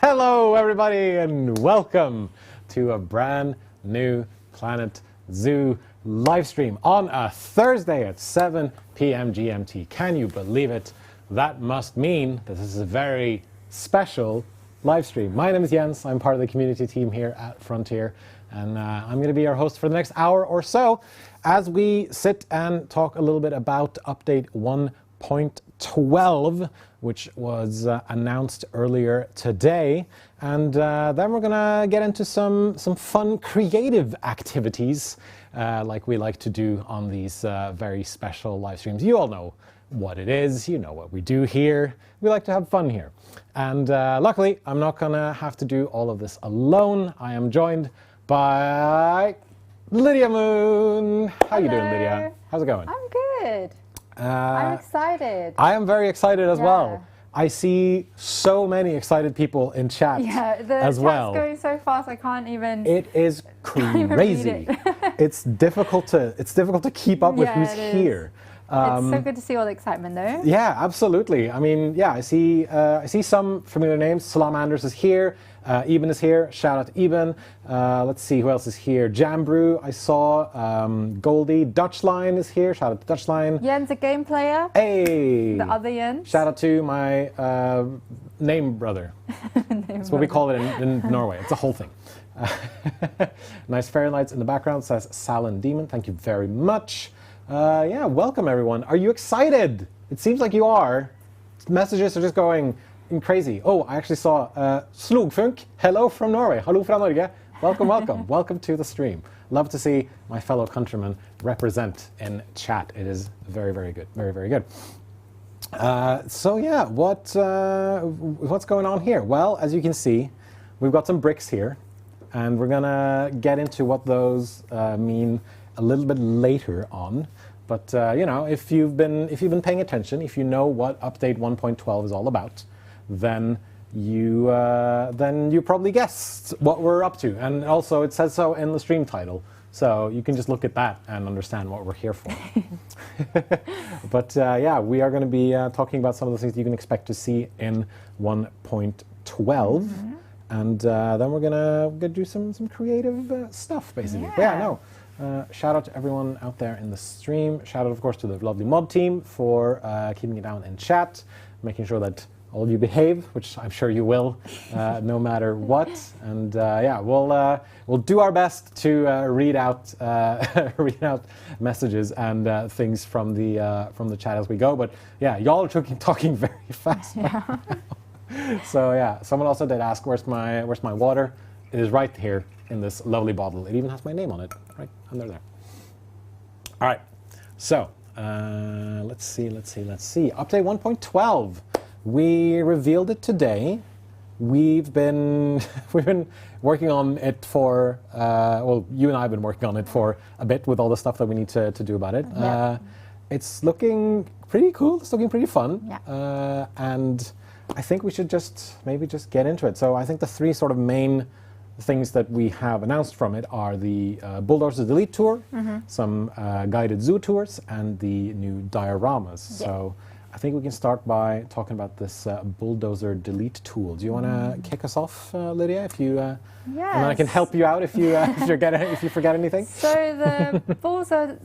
Hello everybody and welcome to a brand new Planet Zoo live stream on a Thursday at 7 p.m. GMT. Can you believe it? That must mean that this is a very special live stream. My name is Jens. I'm part of the community team here at Frontier, and I'm going to be your host for the next hour or so as we sit and talk a little bit about update 1.12, which was announced earlier today. And then we're gonna get into some fun creative activities like we like to do on these very special live streams. You all know what it is, you know what we do here. We like to have fun here. And luckily, I'm not gonna have to do all of this alone. I am joined by Lydia Moon. How you doing, Lydia? How's it going? I'm good. I'm excited. I am very excited as well. I see so many excited people in chat as well. The chat's going so fast I can't even. It is crazy. It's difficult to keep up with who's here. It's so good to see all the excitement though. Yeah, absolutely. I mean, yeah, I see some familiar names. Salamanders is here. Eben is here. Shout out to Eben. Let's see who else is here. Jambrew, I saw. Goldie. Dutchline is here. Shout out to Dutchline. Jens, a game player. Hey. The other Jens. Shout out to my name brother. That's what we call it in Norway. It's a whole thing. Nice fairy lights in the background, says Salon Demon. Thank you very much. Yeah, welcome everyone. Are you excited? It seems like you are. Messages are just going crazy. Oh, I actually saw Slogfunk. Hello from Norway. Hallo fra Norge. Welcome, welcome. Welcome to the stream. Love to see my fellow countrymen represent in chat. It is very, very good. Very, very good. So yeah, what's going on here? Well, as you can see, we've got some bricks here, and we're gonna get into what those mean a little bit later on. But you know, if you've been paying attention, if you know what update 1.12 is all about, then you probably guessed what we're up to. And also, it says so in the stream title, so you can just look at that and understand what we're here for. But yeah, we are going to be talking about some of the things you can expect to see in 1.12, and then we're gonna do some creative stuff, basically. Yeah, no. Shout out to everyone out there in the stream. Shout out, of course, to the lovely mod team for keeping it down in chat, making sure that all of you behave, which I'm sure you will, no matter what. And yeah, we'll do our best to read out messages and things from the chat as we go. But yeah, y'all are talking very fast. Right now. So yeah, someone also did ask, where's my water? It is right here in this lovely bottle. It even has my name on it, right under there. All right, so let's see. Update 1.12. We revealed it today. We've been working on it for well, you and I have been working on it for a bit with all the stuff that we need to do about it. Yeah. It's looking pretty cool. It's looking pretty fun. Yeah. And I think we should maybe just get into it. So I think the three sort of main things that we have announced from it are the Bulldozers Delete Tour, some guided zoo tours, and the new dioramas. Yeah. So I think we can start by talking about this bulldozer delete tool. Do you want to kick us off, Lydia? If you, yes. And then I can help you out if you if you forget anything. So the bulldozer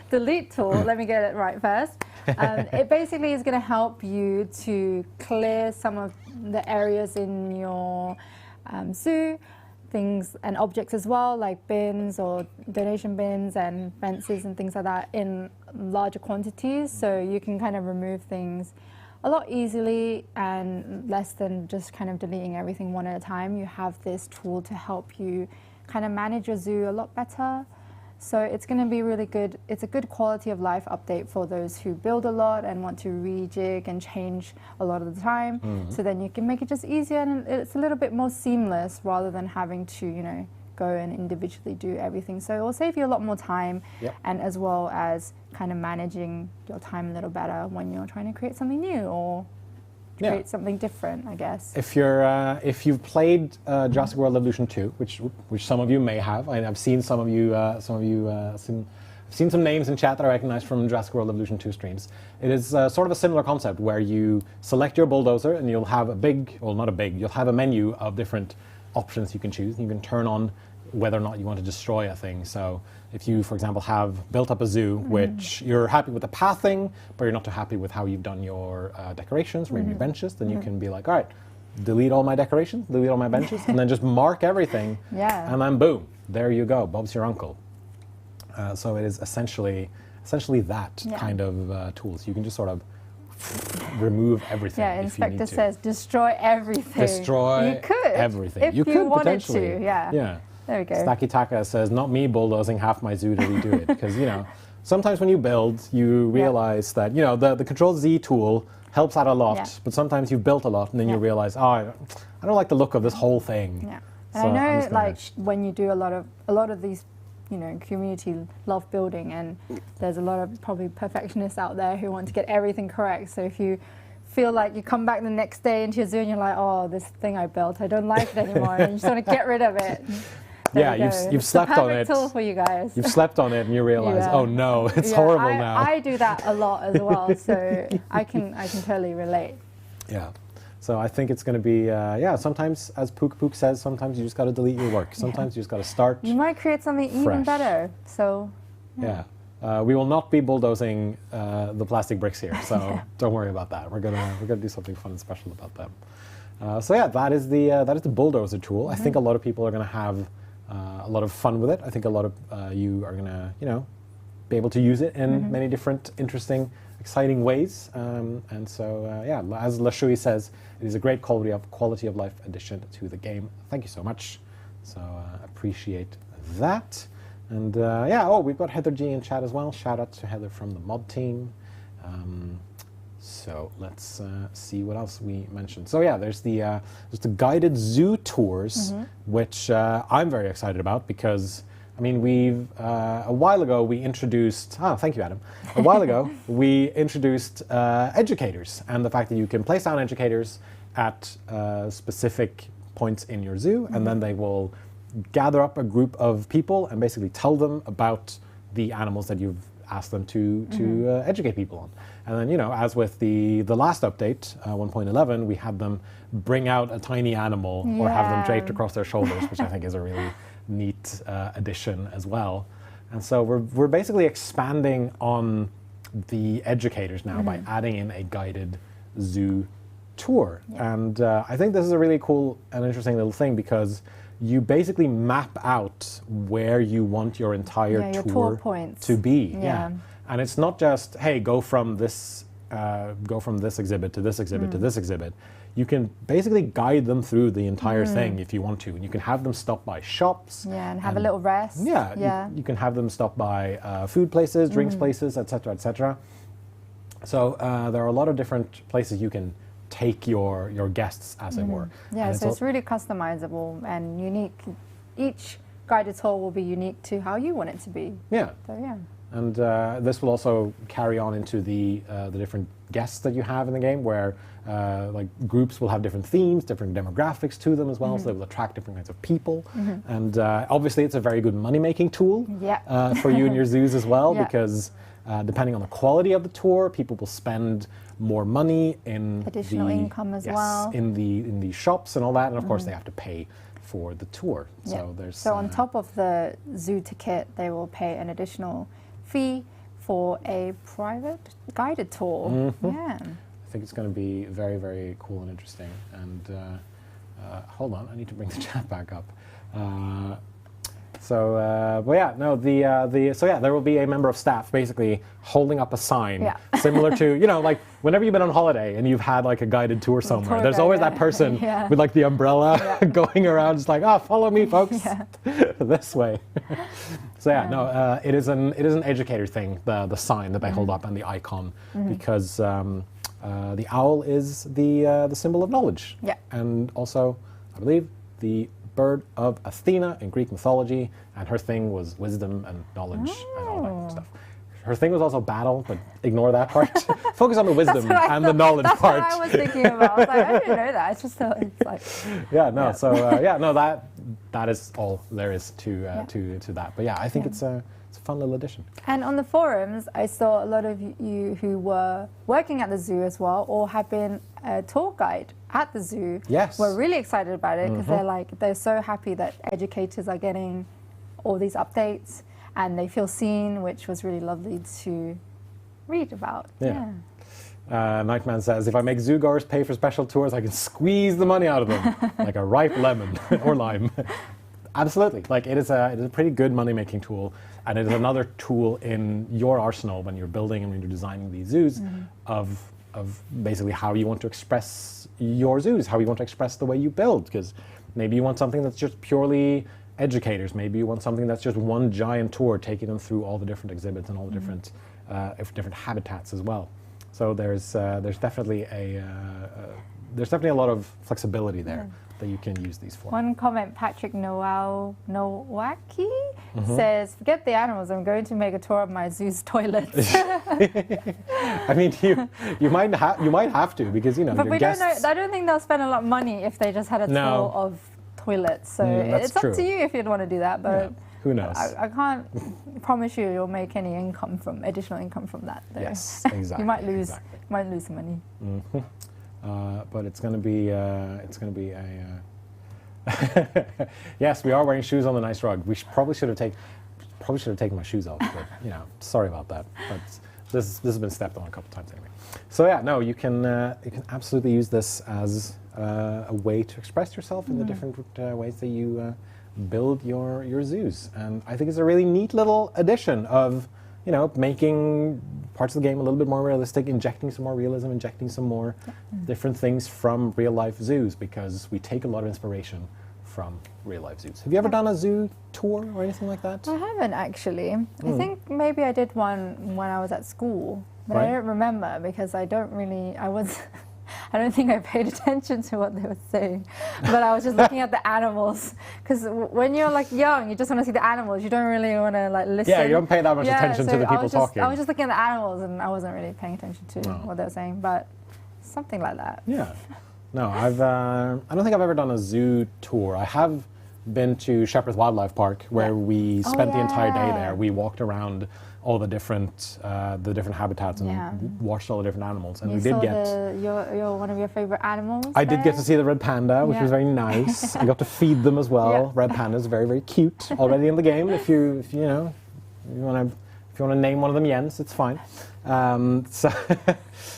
delete tool. Let me get it right first. It basically is going to help you to clear some of the areas in your zoo. Things and objects as well, like bins or donation bins and fences and things like that in larger quantities, so you can kind of remove things a lot easily and less than just kind of deleting everything one at a time. You have this tool to help you kind of manage your zoo a lot better. So it's going to be really good. It's a good quality of life update for those who build a lot and want to rejig and change a lot of the time. So then you can make it just easier, and it's a little bit more seamless rather than having to, you know, go and individually do everything. So it will save you a lot more time, and as well as kind of managing your time a little better when you're trying to create something new or create something different, I guess. If you've played Jurassic World Evolution 2, which some of you may have, I've seen I've seen some names in chat that I recognize from Jurassic World Evolution 2 streams. It is sort of a similar concept where you select your bulldozer and you'll have you'll have a menu of different options you can choose, and you can turn on whether or not you want to destroy a thing. So if you, for example, have built up a zoo, which you're happy with the pathing, but you're not too happy with how you've done your decorations, or maybe your benches, then you can be like, all right, delete all my decorations, delete all my benches, and then just mark everything, and then boom, there you go, Bob's your uncle. So it is essentially that kind of tools. You can just sort of remove everything. Yeah, Inspector says destroy everything. Destroy you could, everything. If you could wanted potentially. to, yeah. There we go. Stacky Taka says, not me bulldozing half my zoo to redo it. Because, you know, sometimes when you build, you realize that, you know, the Control Z tool helps out a lot, but sometimes you've built a lot and then you realize, oh, I don't like the look of this whole thing. Yeah. So And I know, like, when you do a lot of these, you know, community love building, and there's a lot of probably perfectionists out there who want to get everything correct. So if you feel like you come back the next day into your zoo and you're like, oh, this thing I built, I don't like it anymore, and you just want to get rid of it. You've slept on it. It's a perfect tool for you guys. You've slept on it and you realize, oh no, it's horrible now. I do that a lot as well, so I can totally relate. Yeah. So I think it's going to be, sometimes, as Pook Pook says, sometimes you just got to delete your work. Sometimes you just got to start. You might create something even better. So. We will not be bulldozing the plastic bricks here, so don't worry about that. We're gonna do something fun and special about them. That is the bulldozer tool. I think a lot of people are gonna have a lot of fun with it. I think a lot of you are gonna, you know, be able to use it in many different interesting, exciting ways. As Lashui says, it is a great quality of life addition to the game. Thank you so much. So appreciate that. And we've got Heather G in chat as well. Shout out to Heather from the mod team. So let's see what else we mentioned. So there's the guided zoo tours, which I'm very excited about because, I mean, we've a while ago we introduced. Thank you, Adam. A while ago we introduced educators, and the fact that you can place down educators at specific points in your zoo, and then they will gather up a group of people and basically tell them about the animals that you've asked them to educate people on. And then, you know, as with the last update, 1.11, we had them bring out a tiny animal or have them draped across their shoulders, which I think is a really neat addition as well. And so we're basically expanding on the educators now by adding in a guided zoo tour. And I think this is a really cool and interesting little thing because you basically map out where you want your entire tour points to be. And it's not just, hey, go from this exhibit to this exhibit to this exhibit. You can basically guide them through the entire thing if you want to. And you can have them stop by shops. And have a little rest. You can have them stop by food places, drinks places, etc., etc. So there are a lot of different places you can take your guests, as it were. So it's really customizable and unique. Each guided tour will be unique to how you want it to be. And this will also carry on into the different guests that you have in the game, where like groups will have different themes, different demographics to them as well, so they will attract different kinds of people. And obviously it's a very good money-making tool for you and your zoos as well, because Depending on the quality of the tour, people will spend more money in additional income as well in the shops and all that, and of course they have to pay for the tour. So on top of the zoo ticket, they will pay an additional fee for a private guided tour. Yeah. I think it's going to be very, very cool and interesting. And hold on, I need to bring the chat back up. But yeah, no, there will be a member of staff basically holding up a sign similar to, you know, like whenever you've been on holiday and you've had like a guided tour somewhere, there's always that person with like the umbrella going around, just like, oh, follow me, folks, this way. So yeah, no, it is an educator thing, the sign that they hold up and the icon, because the owl is the symbol of knowledge, and also, I believe, the bird of Athena in Greek mythology, and her thing was wisdom and knowledge and all that kind of stuff. Her thing was also battle, but ignore that part. Focus on the wisdom and the knowledge part. That's what I was thinking about. I was like, I didn't know that. I just thought it's like... that is all there is to that. But yeah, I think it's a fun little addition. And on the forums, I saw a lot of you who were working at the zoo as well, or have been a tour guide at the zoo. Yes. Were really excited about it because they're so happy that educators are getting all these updates and they feel seen, which was really lovely to read about. Nightman says, if I make zoo goers pay for special tours, I can squeeze the money out of them like a ripe lemon or lime. Absolutely. Like it is a pretty good money-making tool, and it is another tool in your arsenal when you're building and when you're designing these zoos of basically how you want to express your zoos, how you want to express the way you build, because maybe you want something that's just purely educators, maybe you want something that's just one giant tour taking them through all the different exhibits and all the different habitats as well. So there's definitely a lot of flexibility there that you can use these for. One comment, Patrick Nowaki says, forget the animals, I'm going to make a tour of my zoo's toilets. I mean, you might have to, because, you know, but your we guests... don't know, I don't think they'll spend a lot of money if they just had a tour of toilets. So it's up to you if you'd want to do that, but who knows? I can't promise you'll make any additional income from that, though. Yes, exactly. You might lose some money. But it's going to be a yes, we are wearing shoes on the nice rug. We probably should have taken my shoes off, but you know, sorry about that. But this has been stepped on a couple times anyway. So yeah, no, you can absolutely use this as a way to express yourself in the different ways that you build your zoos, and I think it's a really neat little addition of, you know, making parts of the game a little bit more realistic, injecting some more realism, injecting some more different things from real life zoos, because we take a lot of inspiration from real life zoos. Have you ever done a zoo tour or anything like that? I haven't actually. I think maybe I did one when I was at school, but I don't remember because I don't think I paid attention to what they were saying, but I was just looking at the animals, because when you're like young, you just want to see the animals. You don't really want to like listen. Yeah, you don't pay that much attention to the people talking. I was just looking at the animals, and I wasn't really paying attention to what they were saying, but something like that. Yeah. No, I don't think I've ever done a zoo tour. I have been to Shepherd's Wildlife Park, where we spent the entire day there. We walked around all the different habitats and watched all the different animals, and we did get one of your favorite animals. I did get to see the red panda, which was very nice. I got to feed them as well. Red pandas, very, very cute already in the game. If you want to name one of them Jens, it's fine. What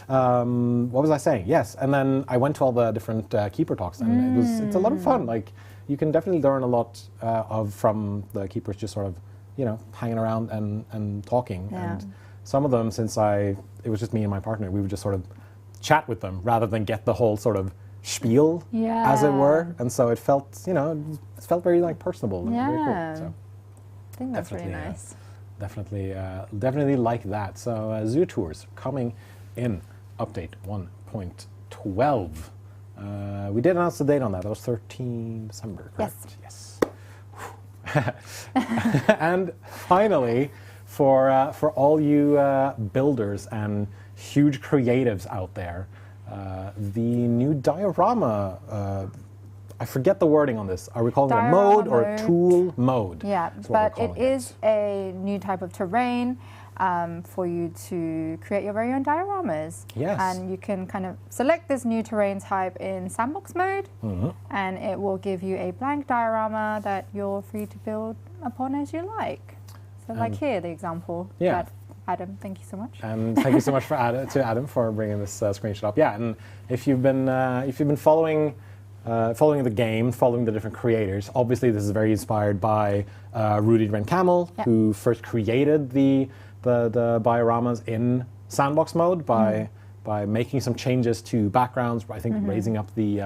was I saying? Yes, and then I went to all the different keeper talks, and it's a lot of fun. Like, you can definitely learn a lot from the keepers, just sort of, you know, hanging around and talking. And some of them, since it was just me and my partner, we would just sort of chat with them rather than get the whole sort of spiel, as it were. And so it felt, you know, very like personable. And very cool. So I think that's really nice. Definitely like that. So zoo tours coming in update 1.12. We did announce the date on that. That was 13 December, correct? Yes. And finally, for all you builders and huge creatives out there, the new diorama, I forget the wording on this. Are we calling it a mode or a tool mode? Yeah, but it is a new type of terrain. for you to create your very own dioramas. Yes. And you can kind of select this new terrain type in sandbox mode, and it will give you a blank diorama that you're free to build upon as you like. So like here, the example. Yeah. That Adam, thank you so much. And thank you so much to Adam for bringing this screenshot up. Yeah, and if you've been following the game, following the different creators, obviously this is very inspired by Rudy Rencamel, who first created the dioramas in sandbox mode by making some changes to backgrounds. I think raising up the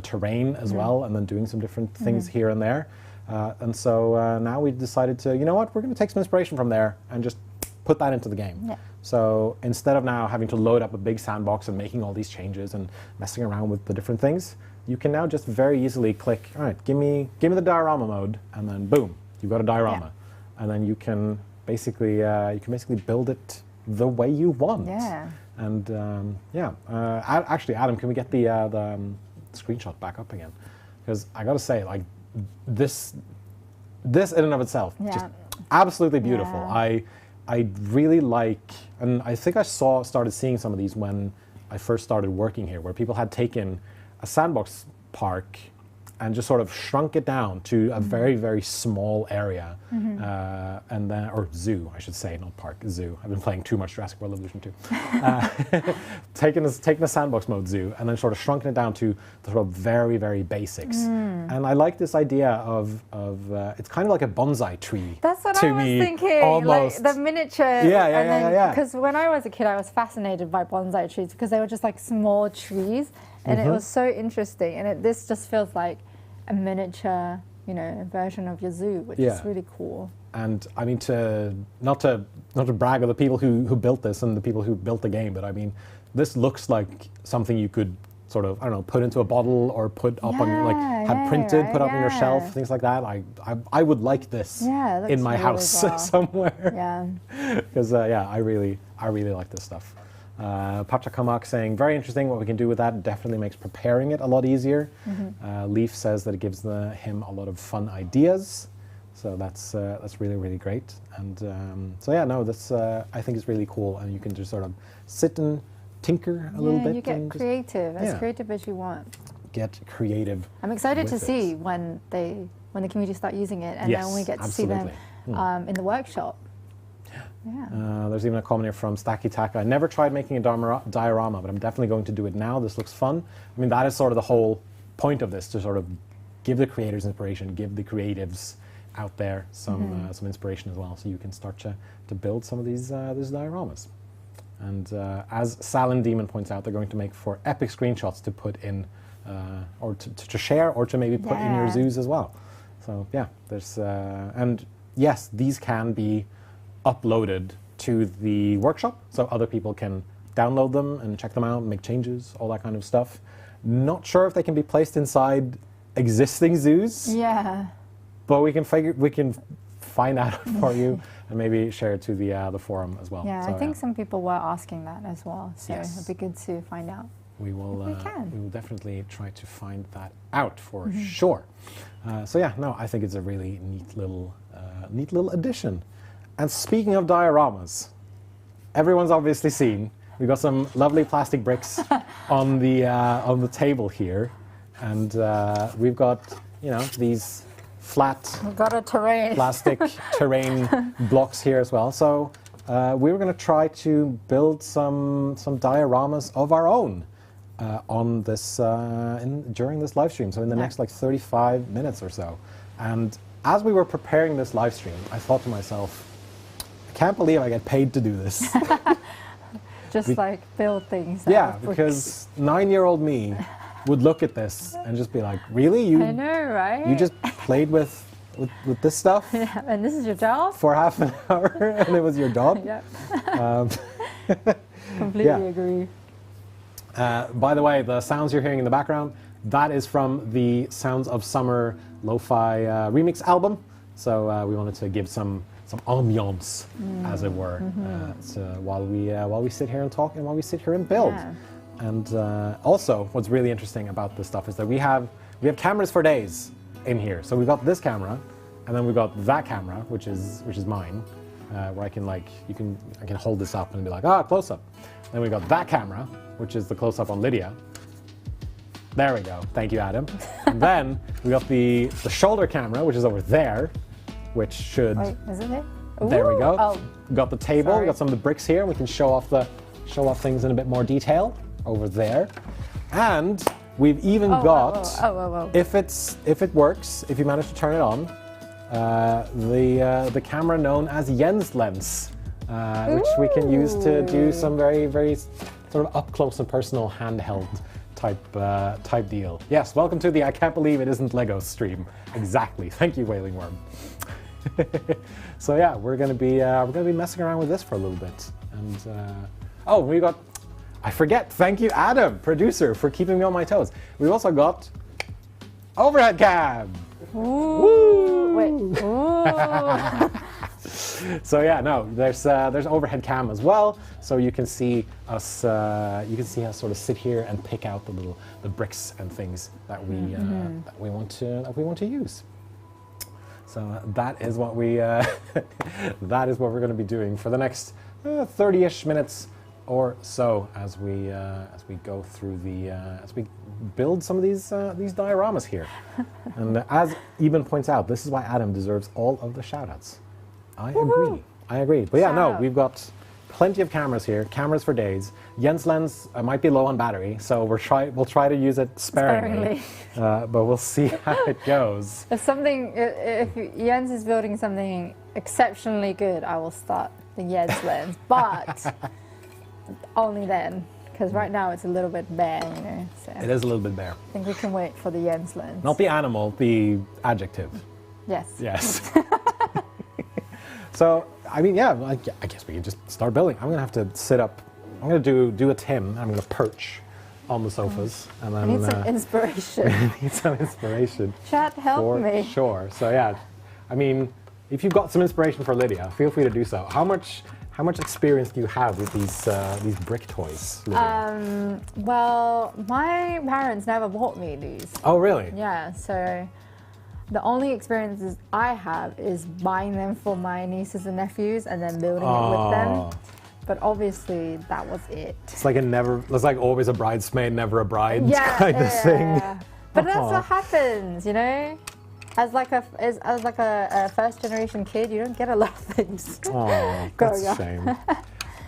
terrain as well, and then doing some different things here and there. And so now we decided to, you know what, we're going to take some inspiration from there and just put that into the game. Yeah. So instead of now having to load up a big sandbox and making all these changes and messing around with the different things, you can now just very easily click, all right, give me the diorama mode, and then boom, you've got a diorama. And then you can basically build it the way you want. Yeah. And actually, Adam, can we get the screenshot back up again? Because I got to say, like, this in and of itself, just absolutely beautiful. I really like, and I think I started seeing some of these when I first started working here, where people had taken a sandbox park and just sort of shrunk it down to a very, very small area, and then, or zoo, I should say, not park, zoo. I've been playing too much Jurassic World Evolution 2. Taking a sandbox mode zoo, and then sort of shrunken it down to the sort of very, very basics. And I like this idea of it's kind of like a bonsai tree. That's what I was thinking, almost. Like the miniature. Yeah. Because when I was a kid, I was fascinated by bonsai trees because they were just like small trees, and it was so interesting. And this just feels like a miniature, version of your zoo, which is really cool. And I mean, not to brag on the people who built this and the people who built the game, but I mean, this looks like something you could sort of, I don't know, put into a bottle or put up on, like, have printed, put up on your shelf, things like that. I would like this in my house somewhere. Yeah. Because I really like this stuff. Pachakamak saying, very interesting what we can do with that. Definitely makes preparing it a lot easier. Leaf says that it gives him a lot of fun ideas. So that's really, really great. And this I think is really cool. And you can just sort of sit and tinker a little bit. You get creative, as creative as you want. Get creative. I'm excited to see when the community start using it, and then when we get to see them in the workshop. Yeah. There's even a comment here from Stacky Taka. I never tried making a diorama, but I'm definitely going to do it now. This looks fun. I mean, that is sort of the whole point of this, to sort of give the creators inspiration, give the creatives out there some inspiration as well, so you can start to build some of these dioramas. And as Salon Demon points out, they're going to make for epic screenshots to put in, or to share, or to maybe put in your zoos as well. So yeah, there's and yes, these can be uploaded to the workshop, so other people can download them and check them out, make changes, all that kind of stuff. Not sure if they can be placed inside existing zoos. Yeah. But we can find out for you and maybe share it to the forum as well. Yeah, so, I think some people were asking that as well, so it'd be good to find out. We will definitely try to find that out for sure. I think it's a really neat little addition. And speaking of dioramas, everyone's obviously seen we've got some lovely plastic bricks on the table here, and we've got these flat plastic terrain blocks here as well. So we were going to try to build some dioramas of our own on this during this live stream. So in the next like 35 minutes or so. And as we were preparing this live stream, I thought to myself, I can't believe I get paid to do this. Just like build things. Yeah, because 9-year-old me would look at this and just be like, really? I know, right? You just played with this stuff? Yeah, and this is your job? For half an hour, and it was your job? Yep. Completely agree. By the way, the sounds you're hearing in the background, that is from the Sounds of Summer Lo-Fi remix album. So we wanted to give some ambiance, as it were, so while we sit here and talk and while we sit here and build. Yeah. And also, what's really interesting about this stuff is that we have cameras for days in here. So we've got this camera, and then we've got that camera, which is mine, where I can I can hold this up and be like, ah, close up. Then we got that camera, which is the close up on Lydia. There we go. Thank you, Adam. And then we got the shoulder camera, which is over there, which should. Wait, is it there? There we go. Oh. We got the table. Sorry. We got some of the bricks here. We can show off things in a bit more detail over there. And we've even got, if it works, if you manage to turn it on, the camera known as Jens lens, which we can use to do some very, very sort of up close and personal handheld type deal. Yes, welcome to the I Can't Believe It Isn't Lego stream. Exactly. Thank you, Wailing Worm. So yeah, we're gonna be messing around with this for a little bit. And we got. I forget. Thank you, Adam, producer, for keeping me on my toes. We've also got overhead cam. Ooh. Wait. Ooh. So yeah, no, there's overhead cam as well, so you can see us. You can see us sort of sit here and pick out the bricks and things that we want to use. So that is what we're going to be doing for the next 30-ish minutes or so as we go through as we build some of these dioramas here. And as Eben points out, this is why Adam deserves all of the shout-outs. I agree. But yeah, no, we've got plenty of cameras here, cameras for days. Jens lens might be low on battery, so we'll try to use it sparingly. But we'll see how it goes. If Jens is building something exceptionally good, I will start the Jens lens, but only then, because right now it's a little bit bare, you know. So it is a little bit bare. I think we can wait for the Jens lens. Not the animal, the adjective. Yes. Yes. So, I mean, yeah, I guess we can just start building. I'm going to have to sit up. I'm going to do a Tim. I'm going to perch on the sofas. And then, I need some inspiration. Need some inspiration. Chat, help me. Sure. So, yeah, I mean, if you've got some inspiration for Lydia, feel free to do so. How much experience do you have with these brick toys, Lydia? Well, my parents never bought me these. Oh, really? Yeah, so the only experiences I have is buying them for my nieces and nephews and then building it with them. But obviously, that was it. It's like always a bridesmaid, never a bride kind of thing. But that's what happens, you know? As like a first generation kid, you don't get a lot of things. Oh, that's a shame.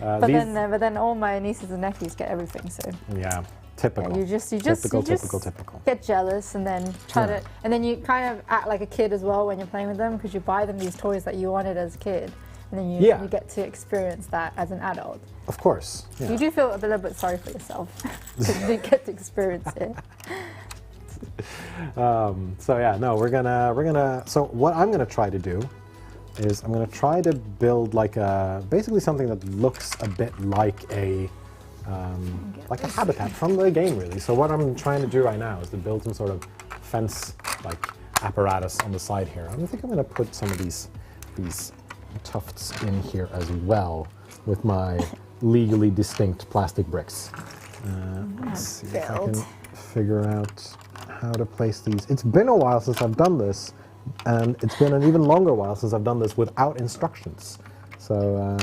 But then all my nieces and nephews get everything. So yeah. Typical. Yeah, you just typical. Get jealous and then and then you kind of act like a kid as well when you're playing with them, because you buy them these toys that you wanted as a kid, and then you get to experience that as an adult. Of course. Yeah. You do feel a little bit sorry for yourself because you didn't get to experience it. So yeah, no, we're gonna. So what I'm gonna try to do is I'm gonna try to build basically something that looks a bit like a habitat from the game, really. So what I'm trying to do right now is to build some sort of fence apparatus on the side here. I think I'm going to put some of these tufts in here as well with my legally distinct plastic bricks. Let's see if I can figure out how to place these. It's been a while since I've done this, and it's been an even longer while since I've done this without instructions. So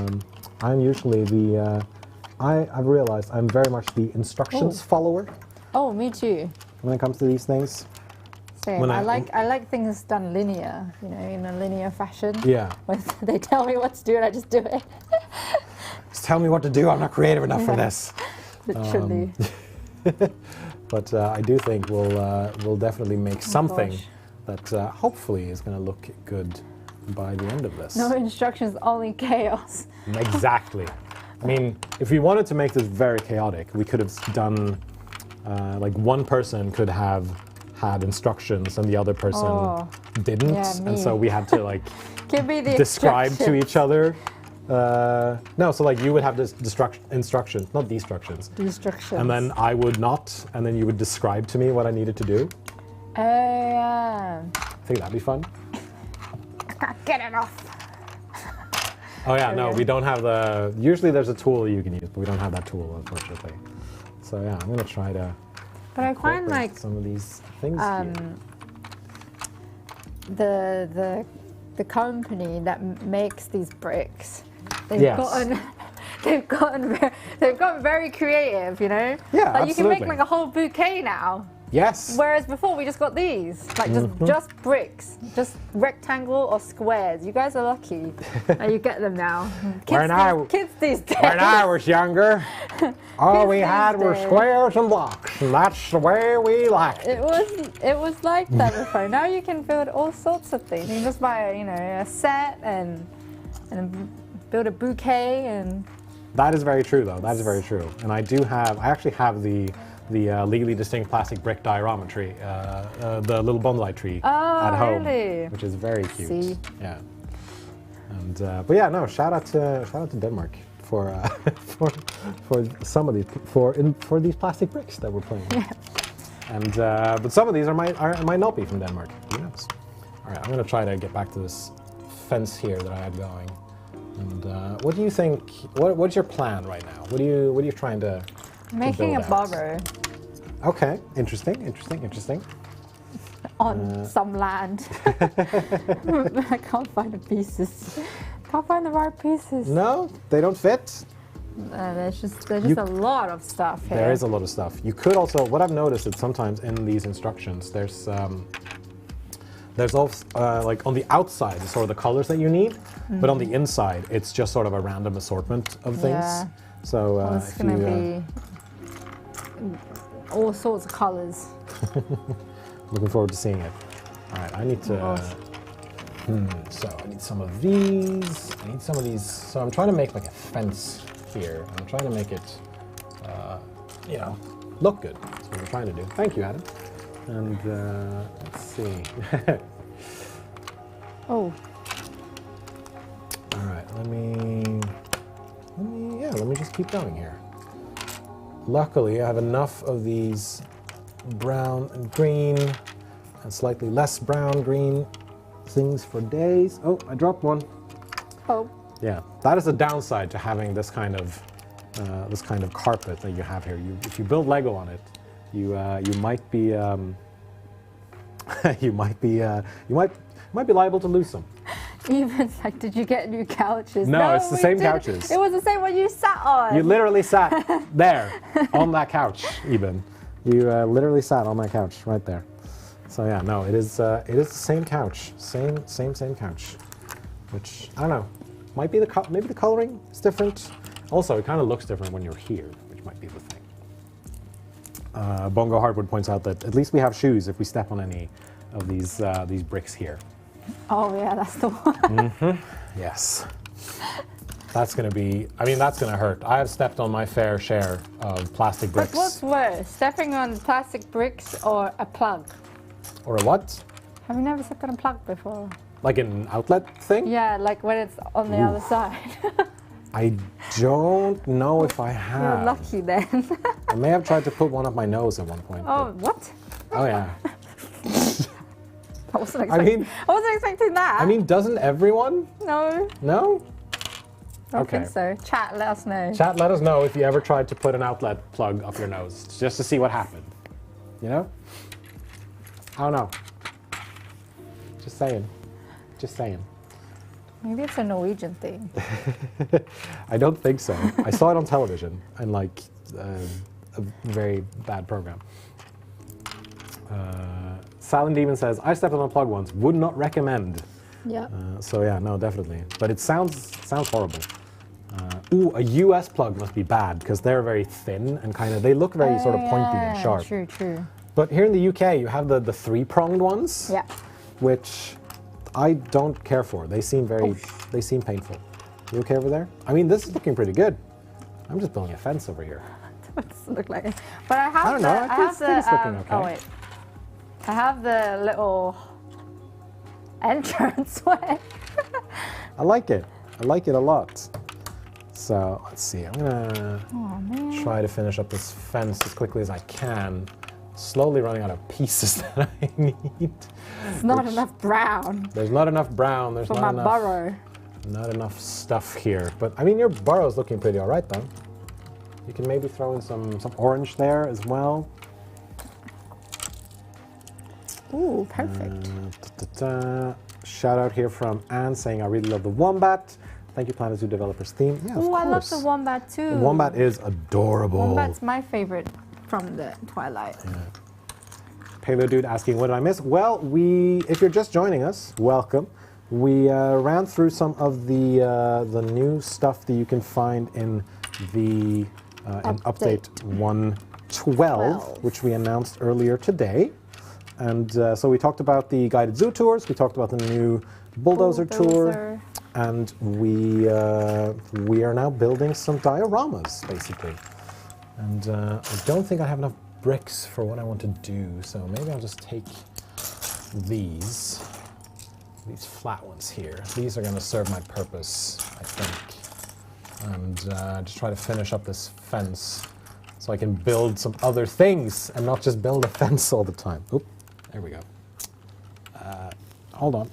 I'm usually I've realized I'm very much the instructions follower. Oh, me too. When it comes to these things. Same. I like things done linear, you know, in a linear fashion. Yeah. When they tell me what to do and I just do it. Just tell me what to do. I'm not creative enough for this. Literally. But I do think we'll definitely make something that hopefully is going to look good by the end of this. No instructions, only chaos. Exactly. I mean, if we wanted to make this very chaotic, we could have done, one person could have had instructions and the other person didn't. Yeah, and so we had to give me the describe to each other. No, so you would have this instructions, not destructions. Destructions. And then I would not, and then you would describe to me what I needed to do. Yeah. I think that'd be fun. I can't get it off. Oh yeah, no, we don't have the. Usually there's a tool you can use, but we don't have that tool, unfortunately. So yeah, I'm gonna try to. But I find some of these things here. The the company that makes these bricks, Yes. they've gotten very creative, you know? Yeah, like you can make absolutely. like a whole bouquet now. Yes. Whereas before we just got these, like just bricks, just rectangle or squares. You guys are lucky that you get them now. Kids these days. When I was younger, all we Kids had these were days. squares and blocks, and that's the way we liked it. It was like that before. Now you can build all sorts of things. You can just buy, you know, a set and build a bouquet and. That is very true, though. That is very true. And I actually have the legally distinct plastic brick diorama tree, the little bonsai tree at home, really? which is very cute. See? Yeah. And but yeah, no, shout out to Denmark for for some of these for these plastic bricks that we're playing with. Yeah. And but some of these might not be from Denmark. Who knows? All right, I'm gonna try to get back to this fence here that I had going. And what do you think? What's your plan right now? What are you trying to? Making a build out? burrow Okay, interesting. on some land. I can't find the pieces. Can't find the right pieces. No, they don't fit. There's just a lot of stuff here. There is a lot of stuff. You could also, what I've noticed is sometimes in these instructions, there's also like on the outside, the sort of the colors that you need, but on the inside, it's just sort of a random assortment of things. Yeah. So It's going to be all sorts of colors. looking forward to seeing it. All right, I need to. So I need some of these. I need some of these. So I'm trying to make like a fence here. I'm trying to make it, you know, look good. That's what I'm trying to do. Thank you, Adam. And let's see. Oh. All right, let me just keep going here. Luckily, I have enough of these brown and green and slightly less brown green things for days. Oh, I dropped one. Oh. Yeah, that is the downside to having this kind of carpet that you have here. If you build Lego on it, you might be you might be liable to lose some. Even like, did you get new couches? No, it's the we same didn't. couches. It was the same one you sat on. You literally sat there on that couch, Eben. You literally sat on that couch right there. So yeah, no, it is the same couch, same couch. Which I don't know, might be maybe the coloring is different. Also, it kind of looks different when you're here, which might be the thing. Bongo Hardwood points out that at least we have shoes if we step on any of these bricks here. Oh yeah, that's the one. Yes. That's going to be, I mean, that's going to hurt. I have stepped on my fair share of plastic bricks. But what's worse, stepping on plastic bricks or a plug? Or a what? Have you never stepped on a plug before? Like an outlet thing? Yeah, like when it's on the other side. I don't know if I have. You're lucky then. I may have tried to put one up my nose at one point. Oh, what? Oh yeah. I wasn't expecting that. I mean, doesn't everyone? No. No? I don't think so. Chat, let us know. Chat, let us know if you ever tried to put an outlet plug up your nose, just to see what happened. You know? I don't know. Just saying. Just saying. Maybe it's a Norwegian thing. I don't think so. I saw it on television and like a very bad program. Silent Demon says, I stepped on a plug once, would not recommend. Yeah. So yeah, no, definitely. But it sounds horrible. Ooh, a US plug must be bad because they're very thin and kind of, they look very sort of pointy and sharp. True, true. But here in the UK, you have the three-pronged ones. Yeah. Which I don't care for. They seem they seem painful. You okay over there? I mean, this is looking pretty good. I'm just building a fence over here. What does it look like? But I have I don't know. I think it's looking okay. Oh wait. I have the little entrance way. I like it. I like it a lot. So let's see. I'm gonna try to finish up this fence as quickly as I can. Slowly running out of pieces that I need. It's not enough brown. There's not enough brown. There's for not my enough. burrow. Not enough stuff here. But I mean, your burrow's looking pretty all right though. You can maybe throw in some orange there as well. Ooh, perfect. shout out here from Anne saying, I really love the Wombat. Thank you, Planet Zoo developers theme. Yeah, of course. I love the Wombat too. The Wombat is adorable. Wombat's my favorite from the Twilight. Yeah. Paleo Dude asking, what did I miss? Well, if you're just joining us, welcome. We ran through some of the new stuff that you can find in the in update 1.12, which we announced earlier today. And so we talked about the guided zoo tours, we talked about the new bulldozer tour, and we are now building some dioramas, basically. And I don't think I have enough bricks for what I want to do, so maybe I'll just take these flat ones here. These are going to serve my purpose, I think. And just try to finish up this fence so I can build some other things and not just build a fence all the time. Oop, there we go. Hold on.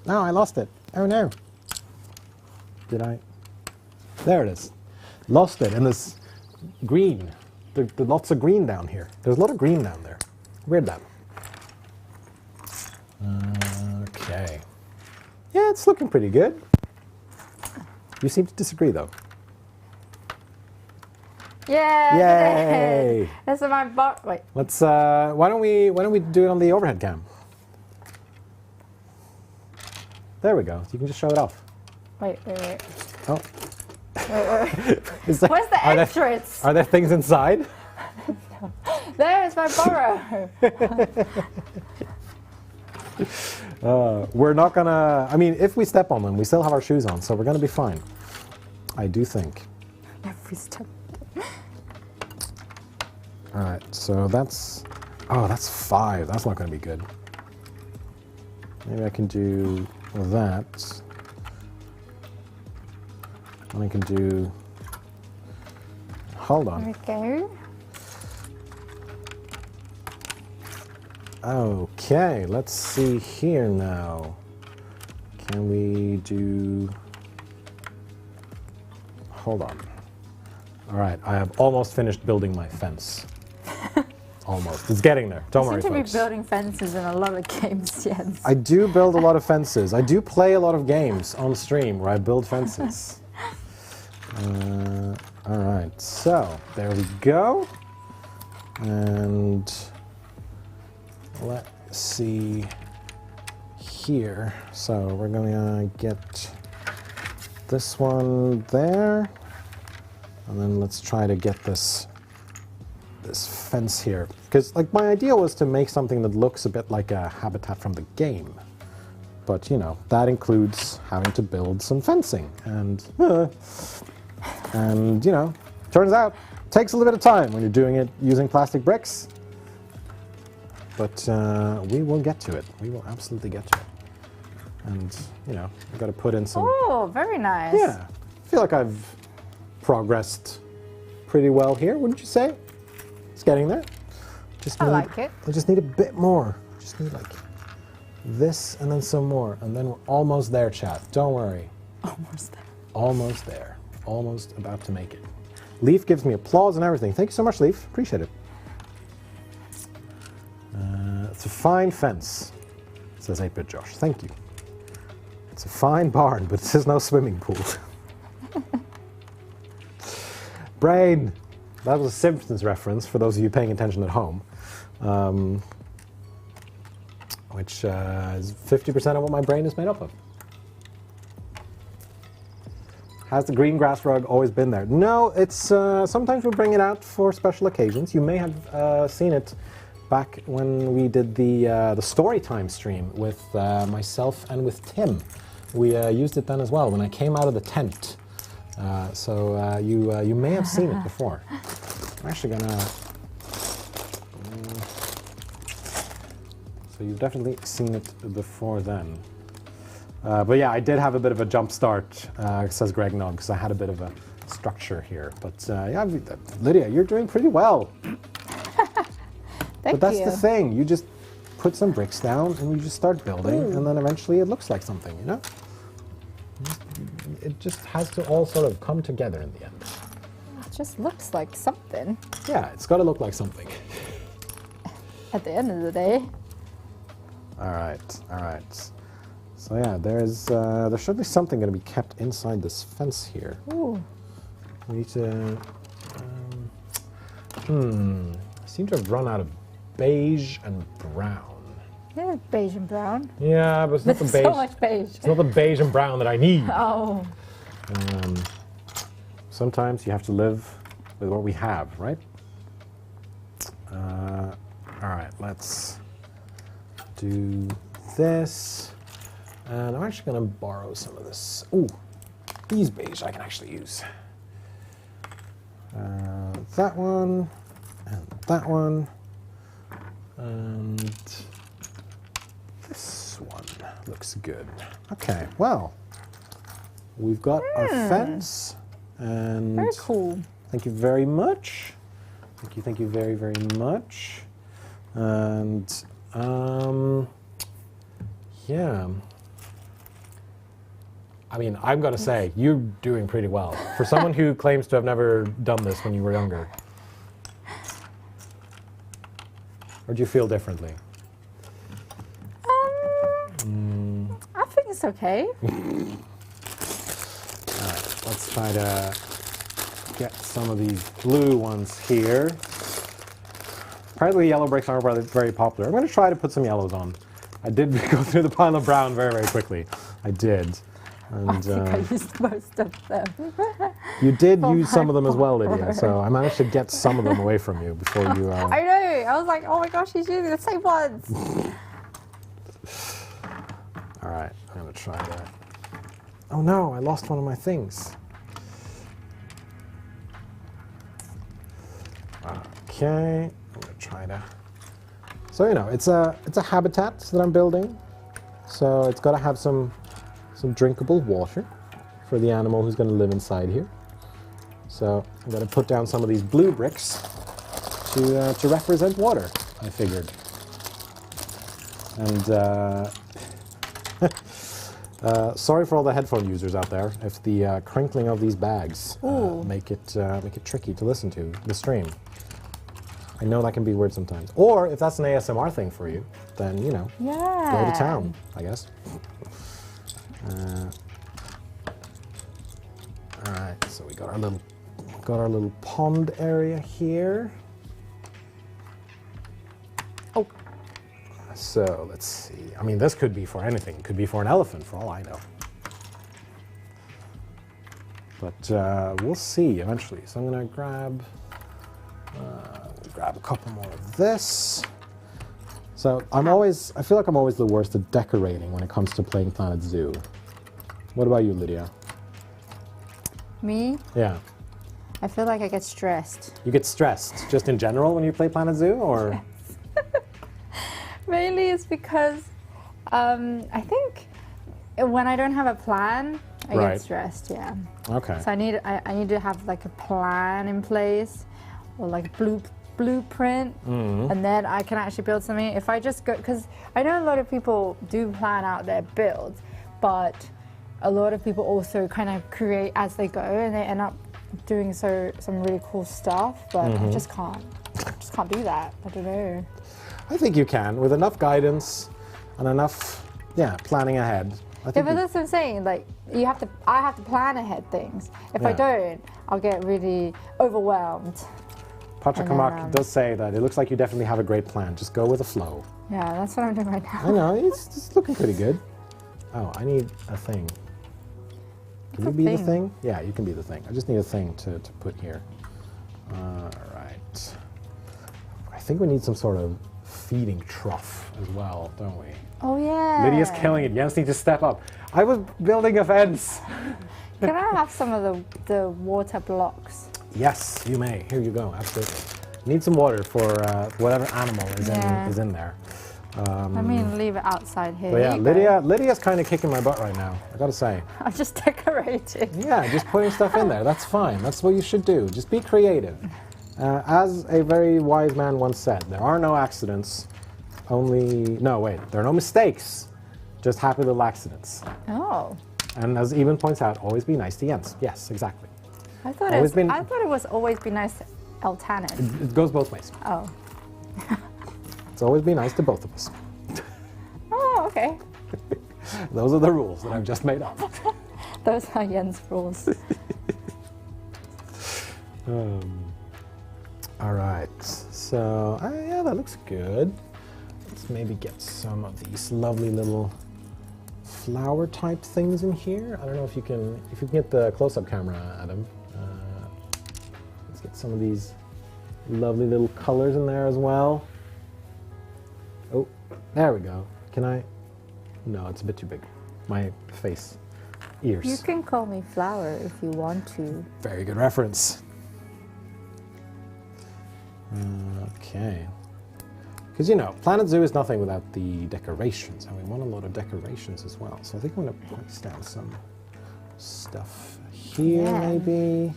No, I lost it. Oh no. Did I? There it is. Lost it in this green. There's lots of green down here. There's a lot of green down there. Where'd that? Okay. Yeah, it's looking pretty good. You seem to disagree, though. Yeah. Yay! That's my bar. Wait. Let's. Why don't we do it on the overhead cam? There we go. You can just show it off. Wait. Oh. Where's the entrance? Are there things inside? No. There's my burrow. We're not gonna. I mean, if we step on them, we still have our shoes on, so we're gonna be fine. I do think. Every step. All right. So that's. Oh, that's 5. That's not gonna be good. Maybe I can do that. And I can do. Hold on. There we go. Okay, let's see here now. Can we do... Hold on. All right, I have almost finished building my fence. Almost. It's getting there. Don't worry, folks. You seem to be building fences in a lot of games, Jens. I do build a lot of fences. I do play a lot of games on stream where I build fences. All right, so there we go. And... let's see here. So we're going to get this one there, and then let's try to get this fence here. Because like my idea was to make something that looks a bit like a habitat from the game, but you know that includes having to build some fencing, and you know, turns out it takes a little bit of time when you're doing it using plastic bricks. But we will get to it. We will absolutely get to it. And, you know, I've got to put in some... Oh, very nice. Yeah. I feel like I've progressed pretty well here, wouldn't you say? It's getting there. I like it. I just need a bit more. I just need, like, this and then some more. And then we're almost there, chat. Don't worry. Almost there. Almost there. Almost about to make it. Leaf gives me applause and everything. Thank you so much, Leaf. Appreciate it. It's a fine fence, says 8-Bit Josh. Thank you. It's a fine barn, but it says no swimming pool. Brain. That was a Simpsons reference for those of you paying attention at home, which is 50% of what my brain is made up of. Has the green grass rug always been there? No, it's sometimes we bring it out for special occasions. You may have seen it back when we did the story time stream with myself and with Tim. We used it then as well when I came out of the tent. So you may have seen it before. I'm actually gonna... so you've definitely seen it before then. But yeah, I did have a bit of a jump start, says Greg Nog, because I had a bit of a structure here. But yeah, Lydia, you're doing pretty well. But that's the thing, you just put some bricks down and you just start building, and then eventually it looks like something, you know? It just has to all sort of come together in the end. It just looks like something. Yeah, it's got to look like something. At the end of the day. All right, all right. So yeah, there's should be something going to be kept inside this fence here. Ooh. We need to. I seem to have run out of beige and brown. Yeah, beige and brown. Yeah, but it's not the beige. So much beige. It's not the beige and brown that I need. Oh. Sometimes you have to live with what we have, right? All right, let's do this. And I'm actually going to borrow some of this. Ooh, these beige I can actually use. That one, and that one, and this one looks good. Okay, well, we've got our fence, and Very cool. thank you very much. Thank you very, very much. And yeah. I mean, I've got to say, you're doing pretty well. For someone who claims to have never done this when you were younger. Or do you feel differently? I think it's okay. All right, let's try to get some of these blue ones here. Apparently yellow bricks aren't very popular. I'm going to try to put some yellows on. I did go through the pile of brown very, very quickly. I did. And, I think I used most of them. You did use some of them as well, Lydia, so I managed to get some of them away from you before you... I know! I was like, oh my gosh, she's using the same ones! Alright, I'm going to try that. Oh no, I lost one of my things. Okay, I'm going to try to... So, you know, it's a habitat that I'm building, so it's got to have some drinkable water for the animal who's going to live inside here. So I'm going to put down some of these blue bricks to represent water, I figured. And sorry for all the headphone users out there if the crinkling of these bags make it tricky to listen to the stream. I know that can be weird sometimes. Or if that's an ASMR thing for you, then, you know, go to town, I guess. All right, so we got our little pond area here. Oh. So let's see. I mean, this could be for anything. It could be for an elephant, for all I know. But we'll see eventually. So I'm gonna grab a couple more of this. So I feel like I'm always the worst at decorating when it comes to playing Planet Zoo. What about you, Lydia? Me? Yeah. I feel like I get stressed. You get stressed just in general when you play Planet Zoo, or? Mainly it's because I think when I don't have a plan, I get stressed, yeah. Okay. So I need to have like a plan in place, or like a blueprint, and then I can actually build something. If I just go, because I know a lot of people do plan out their builds, but a lot of people also kind of create as they go, and they end up doing some really cool stuff. But I just can't do that. I don't know. I think you can with enough guidance and enough, planning ahead. But that's what I'm saying. Like I have to plan ahead things. If I don't, I'll get really overwhelmed. Patrick Kamak does say that it looks like you definitely have a great plan. Just go with the flow. Yeah, that's what I'm doing right now. I know, it's looking pretty good. Oh, I need a thing. Can you be the thing? Yeah, you can be the thing. I just need a thing to put here. All right. I think we need some sort of feeding trough as well, don't we? Oh, yeah. Lydia's killing it. Jens needs to step up. I was building a fence. Can I have some of the water blocks? Yes, you may. Here you go. Absolutely. Need some water for whatever animal is in there. I mean, leave it outside here. But yeah, Lydia's kind of kicking my butt right now, I gotta say. I'm just decorating. Yeah, just putting stuff in there. That's fine. That's what you should do. Just be creative. As a very wise man once said, there are no accidents, there are no mistakes, just happy little accidents. Oh. And as Eben points out, always be nice to Jens. Yes, exactly. I thought it was always be nice to alternate. It goes both ways. Oh. It's always be nice to both of us. Oh, okay. Those are the rules that I've just made up. Those are Jens' rules. All right, so yeah, that looks good. Let's maybe get some of these lovely little flower type things in here. I don't know if you can get the close-up camera, Adam. Let's get some of these lovely little colors in there as well. Oh, there we go. Can I? No, it's a bit too big. My face, ears. You can call me Flower if you want to. Very good reference. Okay. Because, you know, Planet Zoo is nothing without the decorations, and we want a lot of decorations as well. So I think I'm going to place down some stuff here, maybe.